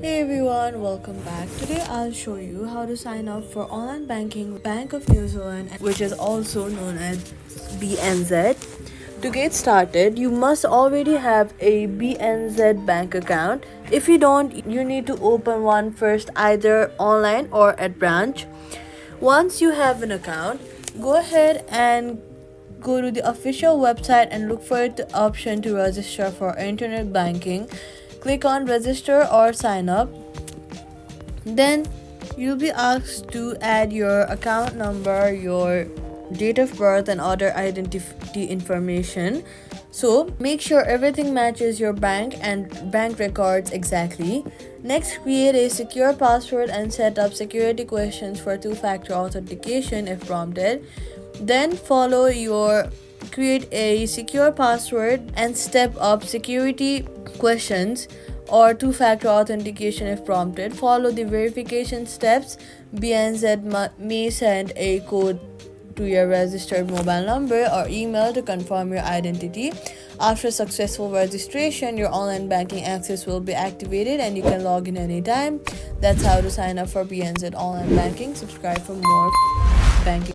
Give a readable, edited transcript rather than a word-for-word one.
Hey everyone, welcome back. Today I'll show you how to sign up for online banking with Bank of New Zealand, which is also known as BNZ. To get started, you must already have a BNZ bank account. If you don't, you need to open one first either online or at branch. Once you have an account, go ahead and go to the official website and look for the option to register for internet banking. Click on register or sign up. Then you'll be asked to add your account number, your date of birth, and other identity information. So make sure everything matches your bank and bank records exactly. Next, create a secure password and set up security questions for two-factor authentication if prompted. Then create a secure password and step up security questions or two-factor authentication if prompted. Follow the verification steps. BNZ may send a code to your registered mobile number or email to confirm your identity. After successful registration, your online banking access will be activated and you can log in anytime. That's how to sign up for BNZ Online Banking. Subscribe for more banking.